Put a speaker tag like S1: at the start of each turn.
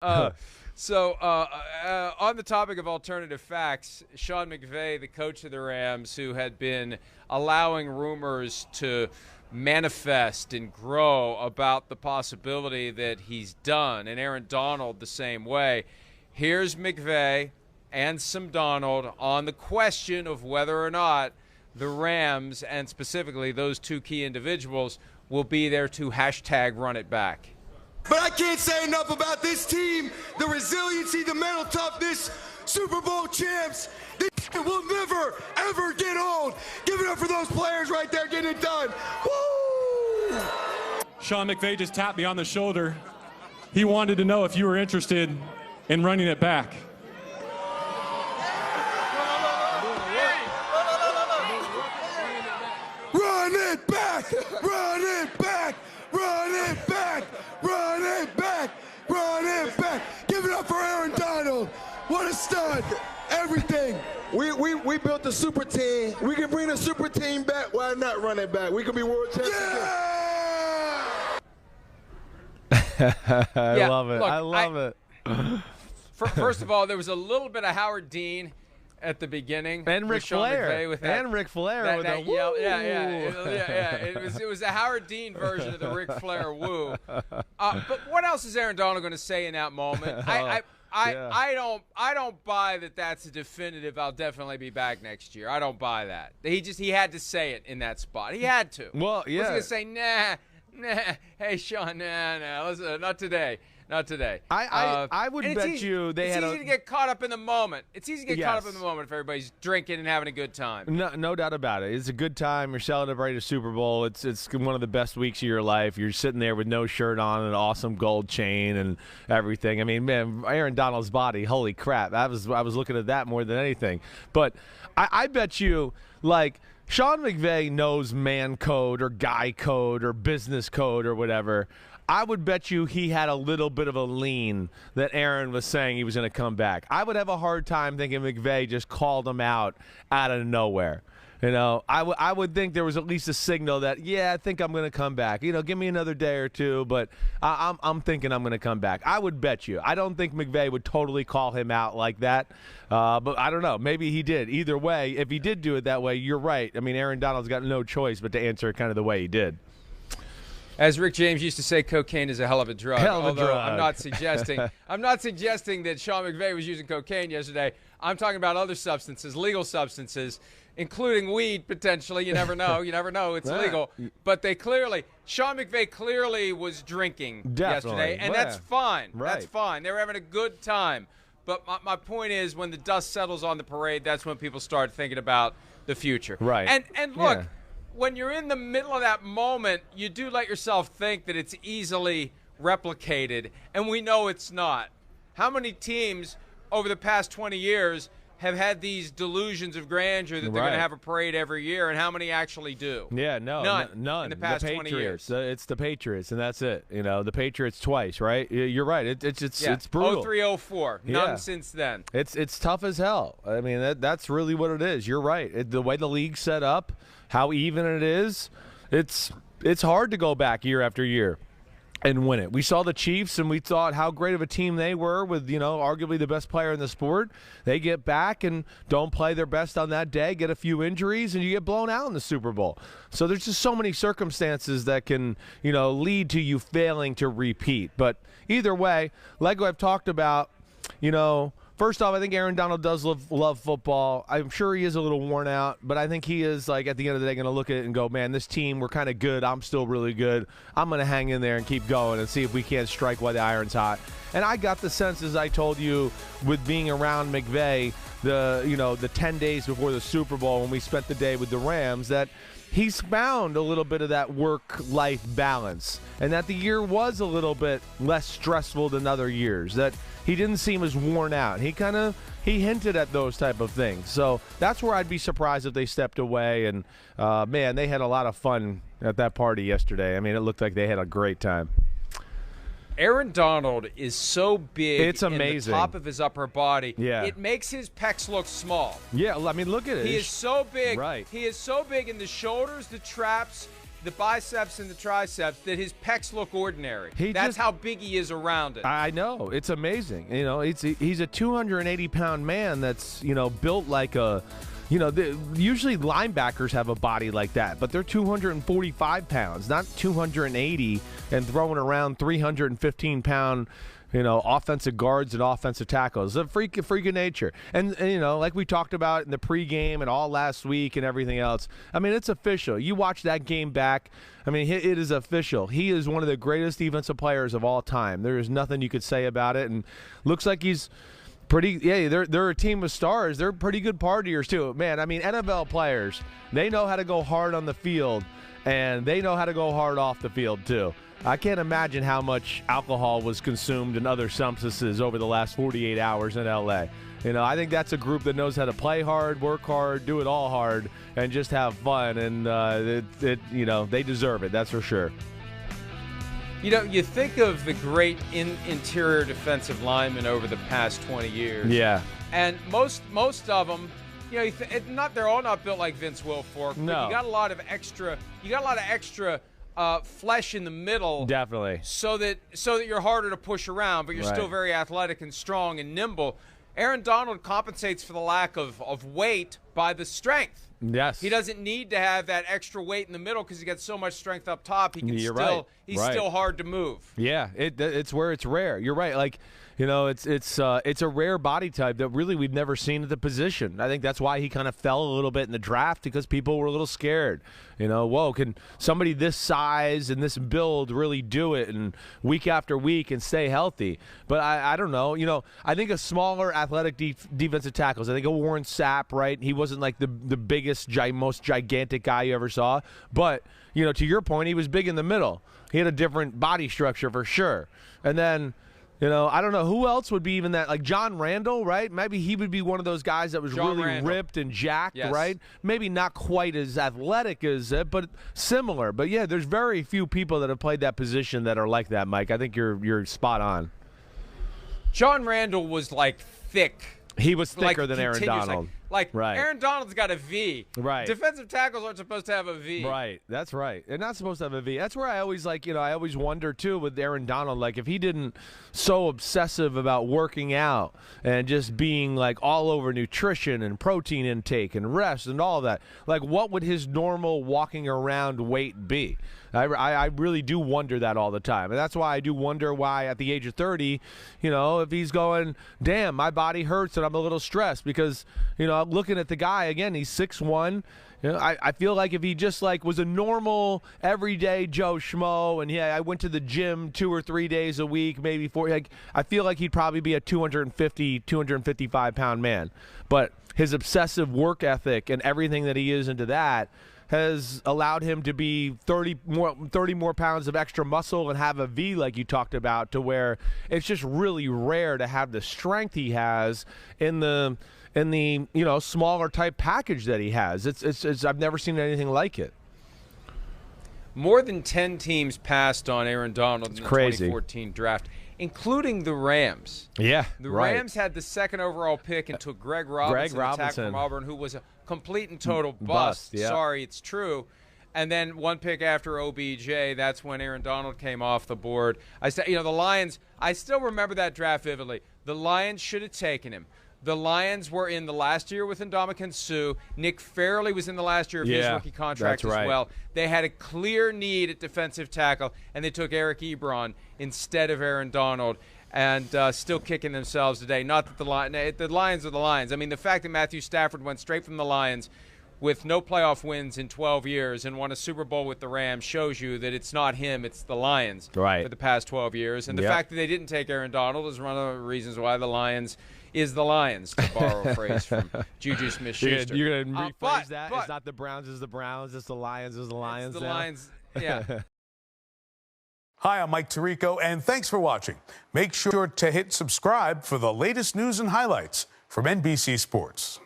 S1: On the topic of alternative facts, Sean McVay, the coach of the Rams, who had been allowing rumors to manifest and grow about the possibility that he's done, and Aaron Donald the same way. Here's McVay and some Donald on the question of whether or not the Rams, and specifically those two key individuals, will be there to #run it back.
S2: But I can't say enough about this team, the resiliency, the mental toughness, Super Bowl champs. This will never, ever get old. Give it up for those players right there getting it done. Woo!
S3: Sean McVay just tapped me on the shoulder. He wanted to know if you were interested in running it back.
S2: Run it back! Run it back! Run it back! Run it back! Run it back! Give it up for Aaron Donald! What a stud! Everything! We built a super team. We can bring the super team back. Why not run it back? We can be world champions.
S4: Yeah! I love it.
S1: Look,
S4: I love it.
S1: First of all, there was a little bit of Howard Dean at the beginning,
S4: and Ric Flair,
S1: with that,
S4: and Ric Flair
S1: that,
S4: with
S1: that
S4: a
S1: yell.
S4: woo.
S1: It was a Howard Dean version of the Ric Flair woo. But what else is Aaron Donald going to say in that moment? I don't buy that. That's a definitive. I'll definitely be back next year. I don't buy that. He had to say it in that spot. He had to.
S4: Well, yeah.
S1: Was he going to say nah? Hey, Sean, nah. Listen, not today. Not today.
S4: I would bet you they had.
S1: It's easy to get caught up in the moment. It's easy to get caught up in the moment if everybody's drinking and having a good time.
S4: No doubt about it. It's a good time. You're celebrating a Super Bowl. It's one of the best weeks of your life. You're sitting there with no shirt on and an awesome gold chain and everything. I mean, man, Aaron Donald's body. Holy crap! I was looking at that more than anything. But I bet you, like, Sean McVay knows man code or guy code or business code or whatever. I would bet you he had a little bit of a lean that Aaron was saying he was going to come back. I would have a hard time thinking McVay just called him out of nowhere. You know, I would think there was at least a signal that, yeah, I think I'm going to come back. You know, give me another day or two, but I'm thinking I'm going to come back. I would bet you. I don't think McVay would totally call him out like that, but I don't know. Maybe he did. Either way, if he did do it that way, you're right. I mean, Aaron Donald's got no choice but to answer it kind of the way he did.
S1: As Rick James used to say, cocaine is a hell of a drug.
S4: Although
S1: I'm not suggesting that Sean McVay was using cocaine yesterday. I'm talking about other substances, legal substances, including weed potentially. You never know. You never know. It's legal. But Sean McVay clearly was drinking yesterday, and that's fine.
S4: Right.
S1: That's fine. They were having a good time. But my point is, when the dust settles on the parade, that's when people start thinking about the future.
S4: Right.
S1: And look. Yeah. When you're in the middle of that moment, you do let yourself think that it's easily replicated, and we know it's not. How many teams over the past 20 years have had these delusions of grandeur that they're going to have a parade every year, and how many actually do?
S4: Yeah, none.
S1: In the past 20 years.
S4: It's the Patriots, and that's it. You know, the Patriots twice, right? You're right. It's brutal.
S1: 03, 04. None since then.
S4: It's tough as hell. I mean, that's really what it is. You're right. The way the league's set up, how even it is, it's hard to go back year after year and win it. We saw the Chiefs, and we thought how great of a team they were with, you know, arguably the best player in the sport. They get back and don't play their best on that day, get a few injuries, and you get blown out in the Super Bowl. So there's just so many circumstances that can, you know, lead to you failing to repeat. But either way, like I've talked about, you know, first off, I think Aaron Donald does love football. I'm sure he is a little worn out, but I think he is, like, at the end of the day, going to look at it and go, man, this team, we're kind of good. I'm still really good. I'm going to hang in there and keep going and see if we can't strike while the iron's hot. And I got the sense, as I told you, with being around McVay, the 10 days before the Super Bowl when we spent the day with the Rams, that he's found a little bit of that work-life balance, and that the year was a little bit less stressful than other years, that he didn't seem as worn out. He hinted at those type of things. So that's where I'd be surprised if they stepped away. And, man, they had a lot of fun at that party yesterday. I mean, it looked like they had a great time.
S1: Aaron Donald is so big.
S4: It's amazing.
S1: In the top of his upper body.
S4: Yeah.
S1: It makes his pecs look small.
S4: Yeah, I mean, look at it.
S1: He is so big.
S4: Right.
S1: He is so big in the shoulders, the traps, the biceps and the triceps, that his pecs look ordinary. That's how big he is around it.
S4: I know. It's amazing. You know, he's a 280-pound man that's, you know, built like a, you know, usually linebackers have a body like that, but they're 245 pounds, not 280 and throwing around 315-pound, you know, offensive guards and offensive tackles. A freak of nature. And, you know, like we talked about in the pregame and all last week and everything else, I mean, it's official. You watch that game back, I mean, it is official. He is one of the greatest defensive players of all time. There is nothing you could say about it, and looks like he's pretty, yeah, they're a team of stars. They're pretty good partiers, too. Man, I mean, NFL players, they know how to go hard on the field, and they know how to go hard off the field, too. I can't imagine how much alcohol was consumed and other substances over the last 48 hours in L.A. You know, I think that's a group that knows how to play hard, work hard, do it all hard, and just have fun. And, you know, they deserve it. That's for sure.
S1: You know, you think of the great interior defensive linemen over the past 20 years.
S4: Yeah.
S1: And most of them, you know, they're all not built like Vince Wilfork.
S4: No.
S1: But you got a lot of extra flesh in the middle.
S4: Definitely.
S1: So that you're harder to push around, but you're still very athletic and strong and nimble. Aaron Donald compensates for the lack of weight by the strength.
S4: Yes.
S1: He doesn't need to have that extra weight in the middle because he got so much strength up top. He can he's still hard to move.
S4: Yeah, it's where it's rare. You're right. Like, you know, it's a rare body type that really we've never seen at the position. I think that's why he kind of fell a little bit in the draft, because people were a little scared. You know, whoa, can somebody this size and this build really do it and week after week and stay healthy? But I don't know. You know, I think a smaller athletic defensive tackles, I think a Warren Sapp, right? He wasn't like the biggest, most gigantic guy you ever saw. But, you know, to your point, he was big in the middle. He had a different body structure for sure. And then, you know, I don't know who else would be even that, like John Randall, right? Maybe he would be one of those guys that was really ripped and jacked, right? Maybe not quite as athletic as it, but similar. But yeah, there's very few people that have played that position that are like that, Mike. I think you're spot on.
S1: John Randall was like thick.
S4: He was thicker than Aaron Donald.
S1: Like Aaron Donald's got a V.
S4: Right.
S1: Defensive tackles aren't supposed to have a V.
S4: Right. That's right. They're not supposed to have a V. That's where I always I always wonder too with Aaron Donald, like if he didn't so obsessive about working out and just being like all over nutrition and protein intake and rest and all of that, like what would his normal walking around weight be? I really do wonder that all the time. And that's why I do wonder why at the age of 30, you know, if he's going, damn, my body hurts and I'm a little stressed because, you know, I'm looking at the guy, again, he's 6'1". You know, I feel like if he just like was a normal everyday Joe Schmo and I went to the gym 2 or 3 days a week, maybe 4, like I feel like he'd probably be a 255 pound man. But his obsessive work ethic and everything that he is into that has allowed him to be 30 more pounds of extra muscle and have a V like you talked about, to where it's just really rare to have the strength he has in the you know, smaller type package that he has. It's I've never seen anything like it.
S1: More than 10 teams passed on Aaron Donald in the 2014 draft, including the Rams.
S4: Yeah,
S1: the Rams had the second overall pick and took Greg Robinson, attack from Auburn, who was a complete and total bust.
S4: Yeah.
S1: Sorry, it's true. And then one pick after OBJ, that's when Aaron Donald came off the board. The Lions, I still remember that draft vividly. The Lions should have taken him. The Lions were in the last year with Ndamukong Suh. Nick Fairley was in the last year of his rookie contract as well. They had a clear need at defensive tackle, and they took Eric Ebron instead of Aaron Donald, and still kicking themselves today. Not that the Lions are the Lions. I mean, the fact that Matthew Stafford went straight from the Lions with no playoff wins in 12 years and won a Super Bowl with the Rams shows you that it's not him, it's the Lions for the past 12 years. And the fact that they didn't take Aaron Donald is one of the reasons why the Lions is the Lions, to borrow a phrase from Juju Smith-Schuster.
S4: You're going to rephrase that? It's not the Browns is the Browns, it's the Lions is the Lions.
S1: It's the
S4: now?
S1: Lions, yeah.
S5: Hi, I'm Mike Tirico, and thanks for watching. Make sure to hit subscribe for the latest news and highlights from NBC Sports.